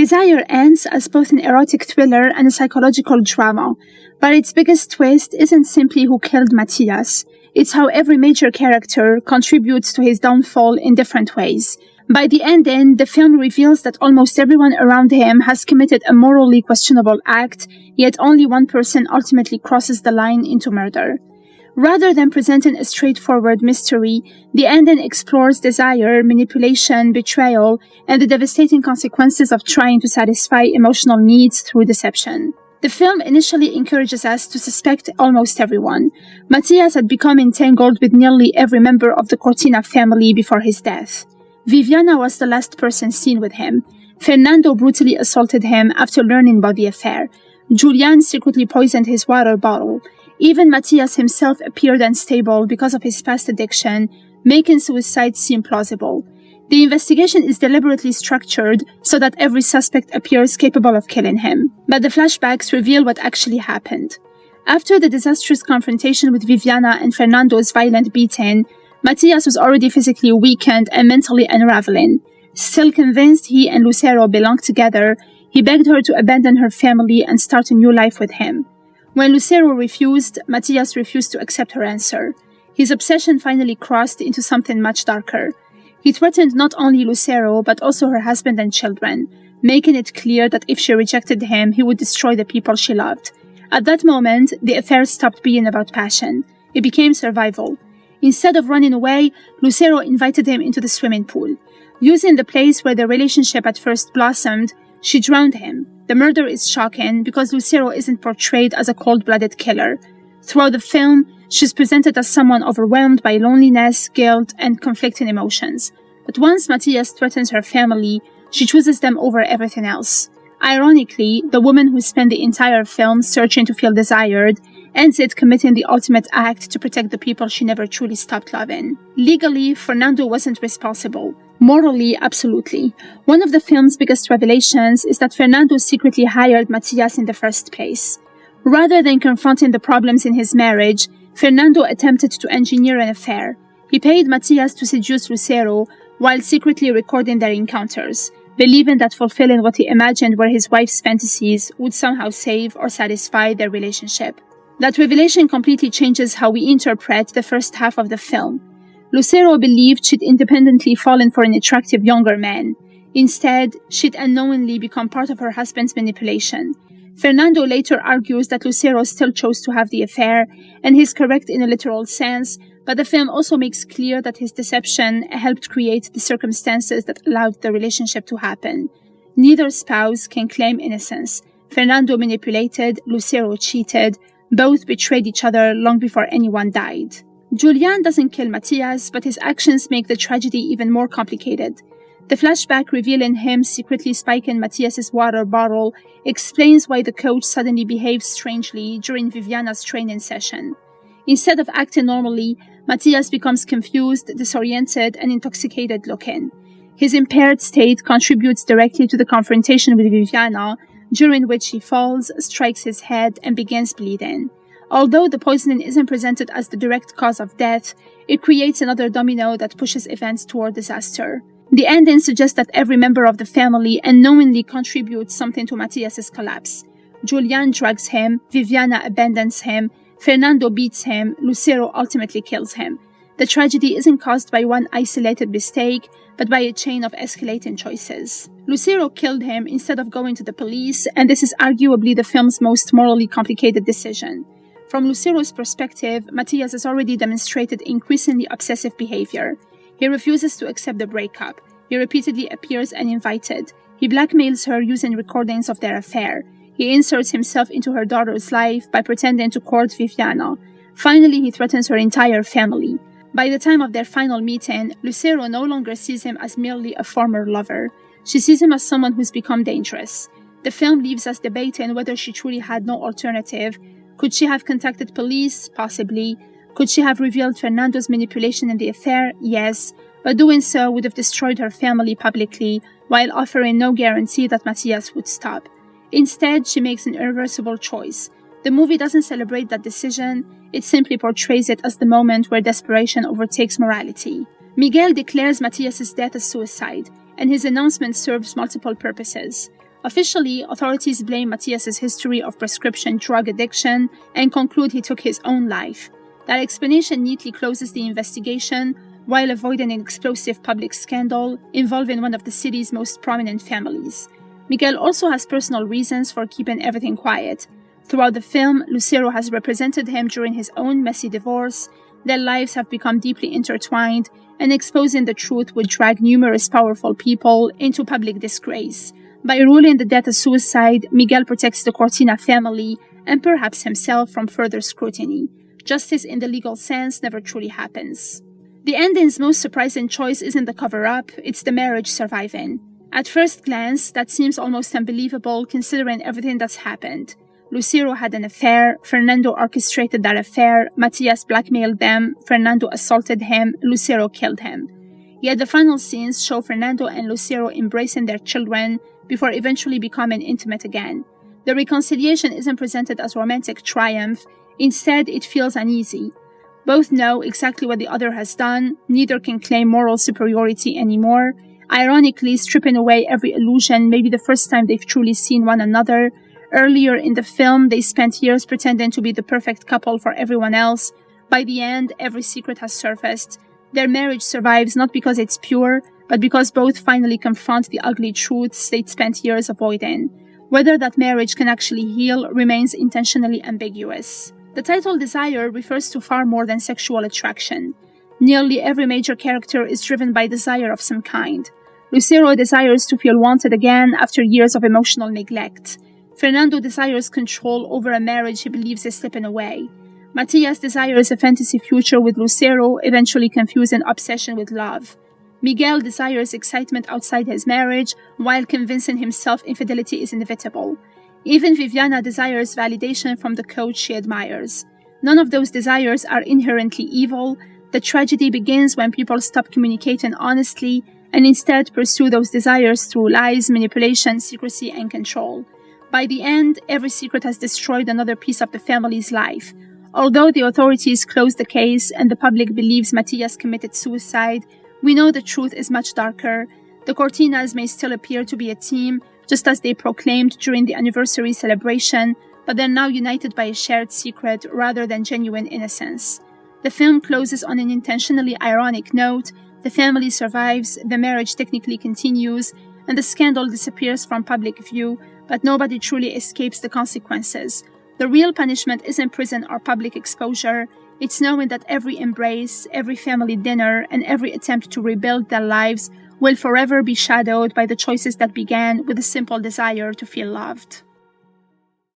Desire ends as both an erotic thriller and a psychological drama, but its biggest twist isn't simply who killed Matthias, it's how every major character contributes to his downfall in different ways. By the ending, the film reveals that almost everyone around him has committed a morally questionable act, yet only one person ultimately crosses the line into murder. Rather than presenting a straightforward mystery, the ending explores desire, manipulation, betrayal, and the devastating consequences of trying to satisfy emotional needs through deception. The film initially encourages us to suspect almost everyone. Matthias had become entangled with nearly every member of the Cortina family before his death. Viviana was the last person seen with him. Fernando brutally assaulted him after learning about the affair. Julian secretly poisoned his water bottle. Even Matthias himself appeared unstable because of his past addiction, making suicide seem plausible. The investigation is deliberately structured so that every suspect appears capable of killing him. But the flashbacks reveal what actually happened. After the disastrous confrontation with Viviana and Fernando's violent beating, Matthias was already physically weakened and mentally unraveling. Still convinced he and Lucero belonged together, he begged her to abandon her family and start a new life with him. When Lucero refused, Matthias refused to accept her answer. His obsession finally crossed into something much darker. He threatened not only Lucero, but also her husband and children, making it clear that if she rejected him, he would destroy the people she loved. At that moment, the affair stopped being about passion. It became survival. Instead of running away, Lucero invited him into the swimming pool. Using the place where the relationship at first blossomed, she drowned him. The murder is shocking because Lucero isn't portrayed as a cold-blooded killer. Throughout the film, she's presented as someone overwhelmed by loneliness, guilt, and conflicting emotions. But once Matthias threatens her family, she chooses them over everything else. Ironically, the woman who spent the entire film searching to feel desired ends it committing the ultimate act to protect the people she never truly stopped loving. Legally, Fernando wasn't responsible. Morally, absolutely. One of the film's biggest revelations is that Fernando secretly hired Matthias in the first place. Rather than confronting the problems in his marriage, Fernando attempted to engineer an affair. He paid Matthias to seduce Lucero while secretly recording their encounters, believing that fulfilling what he imagined were his wife's fantasies would somehow save or satisfy their relationship. That revelation completely changes how we interpret the first half of the film. Lucero believed she'd independently fallen for an attractive younger man. Instead, she'd unknowingly become part of her husband's manipulation. Fernando later argues that Lucero still chose to have the affair, and he's correct in a literal sense, but the film also makes clear that his deception helped create the circumstances that allowed the relationship to happen. Neither spouse can claim innocence. Fernando manipulated, Lucero cheated, both betrayed each other long before anyone died. Julian doesn't kill Matthias, but his actions make the tragedy even more complicated. The flashback revealing him secretly spiking Matthias's water bottle explains why the coach suddenly behaves strangely during Viviana's training session. Instead of acting normally, Matthias becomes confused, disoriented, and intoxicated looking. His impaired state contributes directly to the confrontation with Viviana, during which he falls, strikes his head, and begins bleeding. Although the poisoning isn't presented as the direct cause of death, it creates another domino that pushes events toward disaster. The ending suggests that every member of the family unknowingly contributes something to Matthias's collapse. Julian drugs him, Viviana abandons him, Fernando beats him, Lucero ultimately kills him. The tragedy isn't caused by one isolated mistake, but by a chain of escalating choices. Lucero killed him instead of going to the police, and this is arguably the film's most morally complicated decision. From Lucero's perspective, Matthias has already demonstrated increasingly obsessive behavior. He refuses to accept the breakup. He repeatedly appears uninvited. He blackmails her using recordings of their affair. He inserts himself into her daughter's life by pretending to court Viviana. Finally, he threatens her entire family. By the time of their final meeting, Lucero no longer sees him as merely a former lover. She sees him as someone who's become dangerous. The film leaves us debating whether she truly had no alternative. Could she have contacted police? Possibly. Could she have revealed Fernando's manipulation in the affair? Yes, but doing so would have destroyed her family publicly, while offering no guarantee that Matthias would stop. Instead, she makes an irreversible choice. The movie doesn't celebrate that decision, it simply portrays it as the moment where desperation overtakes morality. Miguel declares Matthias's death as suicide, and his announcement serves multiple purposes. Officially, authorities blame Matthias's history of prescription drug addiction and conclude he took his own life. That explanation neatly closes the investigation while avoiding an explosive public scandal involving one of the city's most prominent families. Miguel also has personal reasons for keeping everything quiet. Throughout the film, Lucero has represented him during his own messy divorce. Their lives have become deeply intertwined, and exposing the truth would drag numerous powerful people into public disgrace. By ruling the death a suicide, Miguel protects the Cortina family and perhaps himself from further scrutiny. Justice in the legal sense never truly happens. The ending's most surprising choice isn't the cover-up, it's the marriage surviving. At first glance, that seems almost unbelievable considering everything that's happened. Lucero had an affair, Fernando orchestrated that affair, Matthias blackmailed them, Fernando assaulted him, Lucero killed him. Yet the final scenes show Fernando and Lucero embracing their children before eventually becoming intimate again. The reconciliation isn't presented as romantic triumph, instead it feels uneasy. Both know exactly what the other has done, neither can claim moral superiority anymore. Ironically, stripping away every illusion may be the first time they've truly seen one another. Earlier in the film, they spent years pretending to be the perfect couple for everyone else. By the end, every secret has surfaced. Their marriage survives not because it's pure, but because both finally confront the ugly truths they'd spent years avoiding. Whether that marriage can actually heal remains intentionally ambiguous. The title Desire refers to far more than sexual attraction. Nearly every major character is driven by desire of some kind. Lucero desires to feel wanted again after years of emotional neglect. Fernando desires control over a marriage he believes is slipping away. Matthias desires a fantasy future with Lucero, eventually confusing obsession with love. Miguel desires excitement outside his marriage, while convincing himself infidelity is inevitable. Even Viviana desires validation from the coach she admires. None of those desires are inherently evil. The tragedy begins when people stop communicating honestly and instead pursue those desires through lies, manipulation, secrecy, and control. By the end, every secret has destroyed another piece of the family's life. Although the authorities closed the case and the public believes Matthias committed suicide, we know the truth is much darker. The Cortinas may still appear to be a team, just as they proclaimed during the anniversary celebration, but they're now united by a shared secret rather than genuine innocence. The film closes on an intentionally ironic note. The family survives, the marriage technically continues, and the scandal disappears from public view, but nobody truly escapes the consequences. The real punishment isn't prison or public exposure. It's knowing that every embrace, every family dinner, and every attempt to rebuild their lives will forever be shadowed by the choices that began with a simple desire to feel loved.